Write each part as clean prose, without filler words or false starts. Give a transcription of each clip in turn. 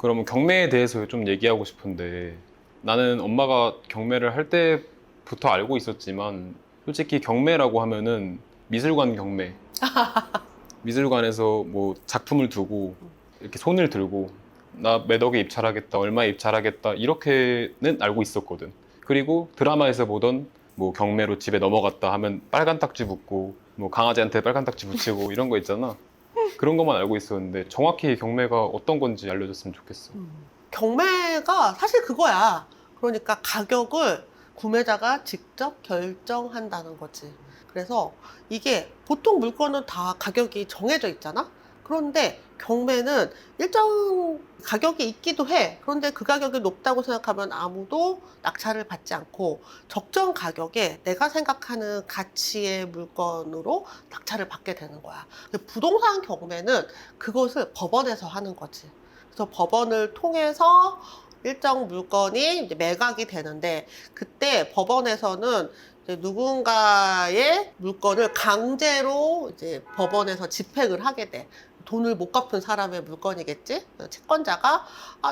그러면 경매에 대해서 좀 얘기하고 싶은데 나는 엄마가 경매를 할 때부터 알고 있었지만 솔직히 경매라고 하면은 미술관 경매 미술관에서 뭐 작품을 두고 이렇게 손을 들고 나 몇 억에 입찰하겠다 얼마에 입찰하겠다 이렇게는 알고 있었거든. 그리고 드라마에서 보던 뭐 경매로 집에 넘어갔다 하면 빨간 딱지 붙고 뭐 강아지한테 빨간 딱지 붙이고 이런 거 있잖아. 그런 것만 알고 있었는데 정확히 경매가 어떤 건지 알려줬으면 좋겠어. 경매가 사실 그거야. 그러니까 가격을 구매자가 직접 결정한다는 거지. 그래서 이게 보통 물건은 다 가격이 정해져 있잖아? 그런데 경매는 일정 가격이 있기도 해. 그런데 그 가격이 높다고 생각하면 아무도 낙찰을 받지 않고 적정 가격에 내가 생각하는 가치의 물건으로 낙찰을 받게 되는 거야. 부동산 경매는 그것을 법원에서 하는 거지. 그래서 법원을 통해서 일정 물건이 이제 매각이 되는데 그때 법원에서는 이제 누군가의 물건을 강제로 이제 법원에서 집행을 하게 돼. 돈을 못 갚은 사람의 물건이겠지? 채권자가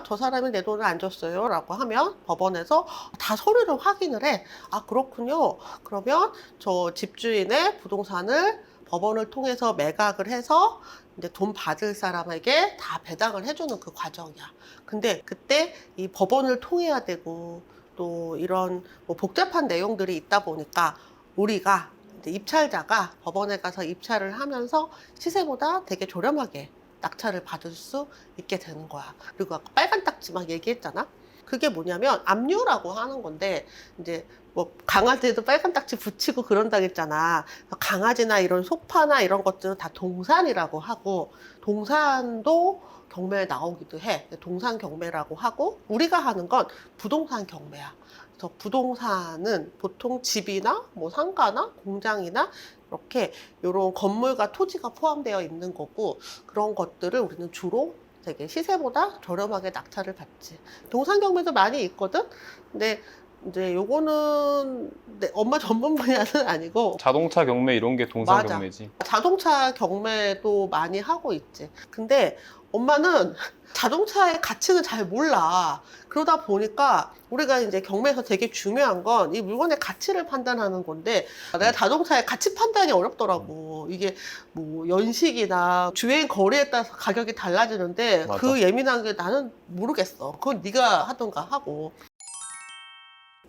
저 사람이 내 돈을 안 줬어요 라고 하면 법원에서 다 서류를 확인을 해. 그렇군요. 그러면 저 집주인의 부동산을 법원을 통해서 매각을 해서 이제 돈 받을 사람에게 다 배당을 해주는 그 과정이야. 근데 그때 이 법원을 통해야 되고 또 이런 뭐 복잡한 내용들이 있다 보니까 우리가 이제 입찰자가 법원에 가서 입찰을 하면서 시세보다 되게 저렴하게 낙찰을 받을 수 있게 되는 거야. 그리고 아까 빨간 딱지 막 얘기했잖아. 그게 뭐냐면 압류라고 하는 건데 이제 뭐 강아지에도 빨간 딱지 붙이고 그런다고 했잖아. 강아지나 이런 소파나 이런 것들은 다 동산이라고 하고 동산도 경매에 나오기도 해. 동산 경매라고 하고 우리가 하는 건 부동산 경매야. 그래서 부동산은 보통 집이나 뭐 상가나 공장이나 이렇게 이런 건물과 토지가 포함되어 있는 거고 그런 것들을 우리는 주로 되게 시세보다 저렴하게 낙찰을 받지. 동산 경매도 많이 있거든. 근데 이제 요거는 내 엄마 전문 분야는 아니고 자동차 경매 이런 게 동산 맞아. 경매지. 자동차 경매도 많이 하고 있지. 근데 엄마는 자동차의 가치는 잘 몰라. 그러다 보니까 우리가 이제 경매에서 되게 중요한 건 이 물건의 가치를 판단하는 건데 내가 자동차의 가치 판단이 어렵더라고. 이게 뭐 연식이나 주행 거리에 따라서 가격이 달라지는데 맞아. 그 예민한 게 나는 모르겠어. 그건 네가 하던가 하고.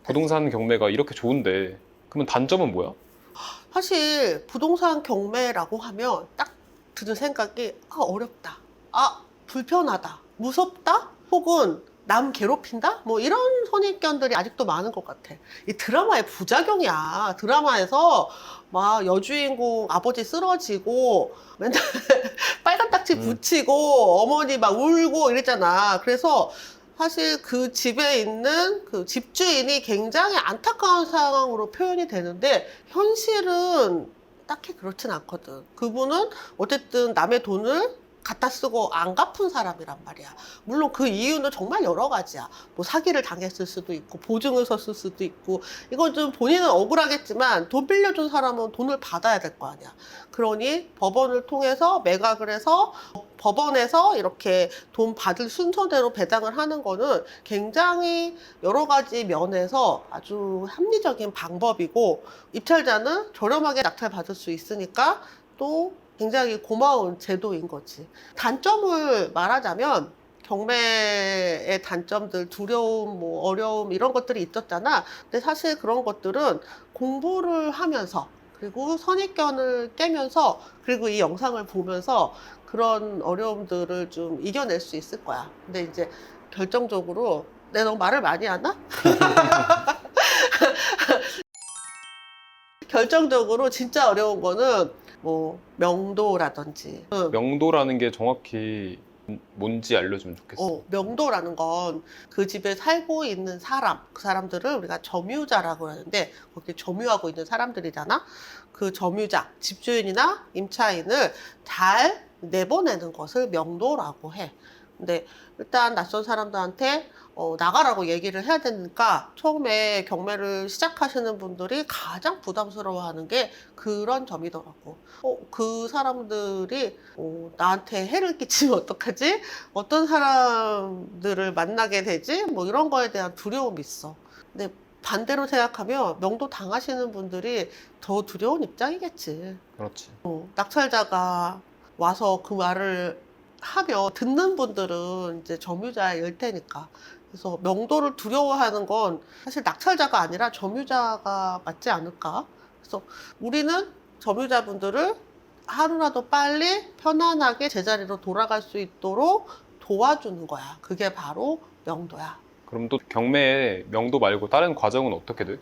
부동산 경매가 이렇게 좋은데 그러면 단점은 뭐야? 사실 부동산 경매라고 하면 딱 드는 생각이 어렵다, 불편하다, 무섭다, 혹은 남 괴롭힌다? 뭐 이런 선입견들이 아직도 많은 것 같아. 이 드라마의 부작용이야. 드라마에서 막 여주인공 아버지 쓰러지고 맨날 빨간 딱지 붙이고 어머니 막 울고 이랬잖아. 그래서 사실 그 집에 있는 그 집주인이 굉장히 안타까운 상황으로 표현이 되는데 현실은 딱히 그렇진 않거든. 그분은 어쨌든 남의 돈을 갖다 쓰고 안 갚은 사람이란 말이야. 물론 그 이유는 정말 여러 가지야. 뭐 사기를 당했을 수도 있고 보증을 섰을 수도 있고 이건 좀 본인은 억울하겠지만 돈 빌려준 사람은 돈을 받아야 될 거 아니야. 그러니 법원을 통해서 매각을 해서 법원에서 이렇게 돈 받을 순서대로 배당을 하는 거는 굉장히 여러 가지 면에서 아주 합리적인 방법이고 입찰자는 저렴하게 낙찰 받을 수 있으니까 또 굉장히 고마운 제도인 거지. 단점을 말하자면 경매의 단점들, 두려움, 뭐 어려움 이런 것들이 있었잖아. 근데 사실 그런 것들은 공부를 하면서 그리고 선입견을 깨면서 그리고 이 영상을 보면서 그런 어려움들을 좀 이겨낼 수 있을 거야. 근데 이제 결정적으로 내가 너무 말을 많이 하나? 결정적으로 진짜 어려운 거는 뭐 명도라든지 명도라는 게 정확히 뭔지 알려주면 좋겠어. 명도라는 건 그 집에 살고 있는 사람, 그 사람들을 우리가 점유자라고 하는데 거기 점유하고 있는 사람들이잖아. 그 점유자, 집주인이나 임차인을 잘 내보내는 것을 명도라고 해. 근데 일단 낯선 사람들한테 나가라고 얘기를 해야 되니까 처음에 경매를 시작하시는 분들이 가장 부담스러워하는 게 그런 점이더라고. 그 사람들이 나한테 해를 끼치면 어떡하지? 어떤 사람들을 만나게 되지? 뭐 이런 거에 대한 두려움이 있어. 근데 반대로 생각하면 명도 당하시는 분들이 더 두려운 입장이겠지. 그렇지. 낙찰자가 와서 그 말을 하며 듣는 분들은 이제 점유자일 테니까. 그래서 명도를 두려워하는 건 사실 낙찰자가 아니라 점유자가 맞지 않을까. 그래서 우리는 점유자분들을 하루라도 빨리 편안하게 제자리로 돌아갈 수 있도록 도와주는 거야. 그게 바로 명도야. 그럼 또 경매에 명도 말고 다른 과정은 어떻게 돼?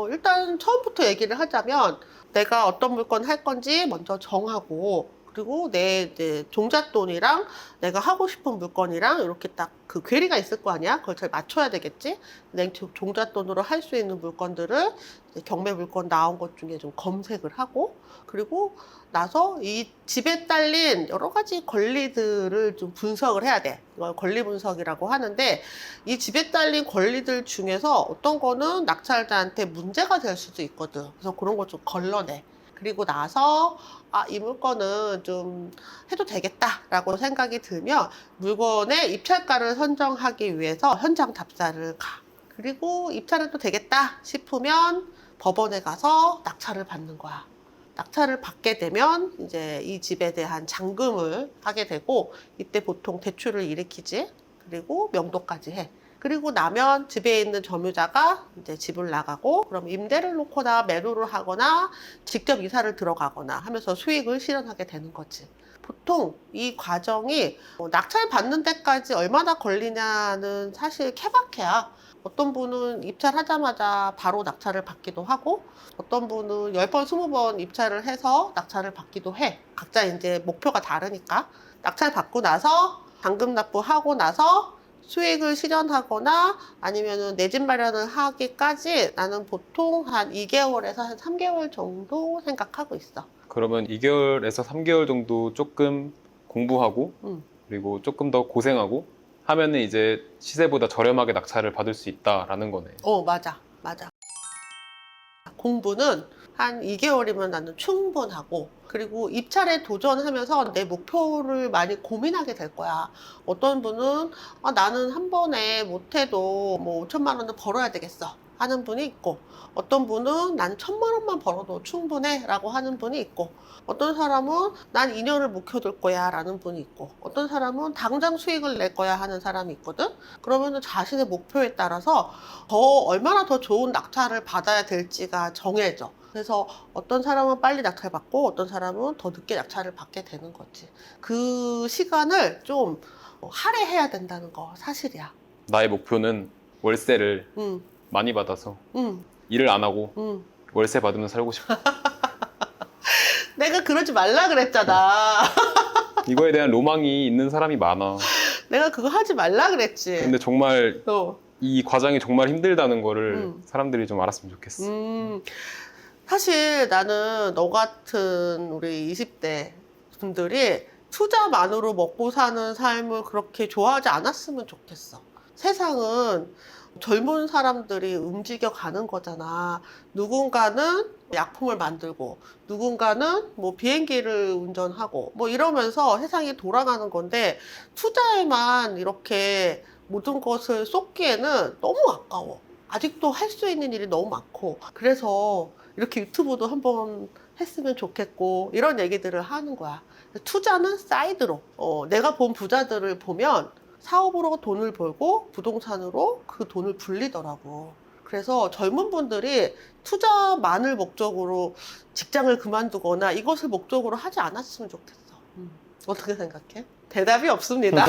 일단 처음부터 얘기를 하자면 내가 어떤 물건 할 건지 먼저 정하고, 그리고 내 이제 종잣돈이랑 내가 하고 싶은 물건이랑 이렇게 딱 그 괴리가 있을 거 아니야? 그걸 잘 맞춰야 되겠지? 내 종잣돈으로 할 수 있는 물건들을 이제 경매 물건 나온 것 중에 좀 검색을 하고, 그리고 나서 이 집에 딸린 여러 가지 권리들을 좀 분석을 해야 돼. 이걸 권리 분석이라고 하는데, 이 집에 딸린 권리들 중에서 어떤 거는 낙찰자한테 문제가 될 수도 있거든. 그래서 그런 거 좀 걸러내. 그리고 나서 이 물건은 좀 해도 되겠다라고 생각이 들면 물건의 입찰가를 선정하기 위해서 현장 답사를 가. 그리고 입찰해도 되겠다 싶으면 법원에 가서 낙찰을 받는 거야. 낙찰을 받게 되면 이제 이 집에 대한 잔금을 하게 되고, 이때 보통 대출을 일으키지. 그리고 명도까지 해. 그리고 나면 집에 있는 점유자가 이제 집을 나가고, 그럼 임대를 놓거나 매도를 하거나 직접 이사를 들어가거나 하면서 수익을 실현하게 되는 거지. 보통 이 과정이 낙찰 받는 데까지 얼마나 걸리냐는 사실 케바케야. 어떤 분은 입찰하자마자 바로 낙찰을 받기도 하고, 어떤 분은 10번, 20번 입찰을 해서 낙찰을 받기도 해. 각자 이제 목표가 다르니까. 낙찰 받고 나서 잔금 납부하고 나서 수익을 실현하거나 아니면은 내 집 마련을 하기까지 나는 보통 한 2개월에서 한 3개월 정도 생각하고 있어. 그러면 2개월에서 3개월 정도 조금 공부하고 음. 그리고 조금 더 고생하고 하면은 이제 시세보다 저렴하게 낙찰을 받을 수 있다라는 거네. 맞아. 맞아. 공부는 한 2개월이면 나는 충분하고, 그리고 입찰에 도전하면서 내 목표를 많이 고민하게 될 거야. 어떤 분은 나는 한 번에 못해도 뭐 5천만 원은 벌어야 되겠어 하는 분이 있고, 어떤 분은 난 1,000만 원만 벌어도 충분해 라고 하는 분이 있고, 어떤 사람은 난 2년을 묵혀둘 거야 라는 분이 있고, 어떤 사람은 당장 수익을 낼 거야 하는 사람이 있거든. 그러면은 자신의 목표에 따라서 얼마나 더 좋은 낙찰을 받아야 될지가 정해져. 그래서 어떤 사람은 빨리 낙찰 받고 어떤 사람은 더 늦게 낙찰을 받게 되는 거지. 그 시간을 좀 할애해야 된다는 거 사실이야. 나의 목표는 월세를 응, 많이 받아서 응, 일을 안 하고 응. 월세 받으면 살고 싶어. 내가 그러지 말라 그랬잖아. 이거에 대한 로망이 있는 사람이 많아. 내가 그거 하지 말라 그랬지. 근데 정말 어. 이 과정이 정말 힘들다는 거를 음. 사람들이 좀 알았으면 좋겠어. 사실 나는 너 같은 우리 20대 분들이 투자만으로 먹고 사는 삶을 그렇게 좋아하지 않았으면 좋겠어. 세상은 젊은 사람들이 움직여 가는 거잖아. 누군가는 약품을 만들고, 누군가는 뭐 비행기를 운전하고, 뭐 이러면서 세상이 돌아가는 건데, 투자에만 이렇게 모든 것을 쏟기에는 너무 아까워. 아직도 할 수 있는 일이 너무 많고, 그래서 이렇게 유튜브도 한번 했으면 좋겠고, 이런 얘기들을 하는 거야. 투자는 사이드로. 내가 본 부자들을 보면 사업으로 돈을 벌고 부동산으로 그 돈을 불리더라고. 그래서 젊은 분들이 투자만을 목적으로 직장을 그만두거나 이것을 목적으로 하지 않았으면 좋겠어. 어떻게 생각해? 대답이 없습니다.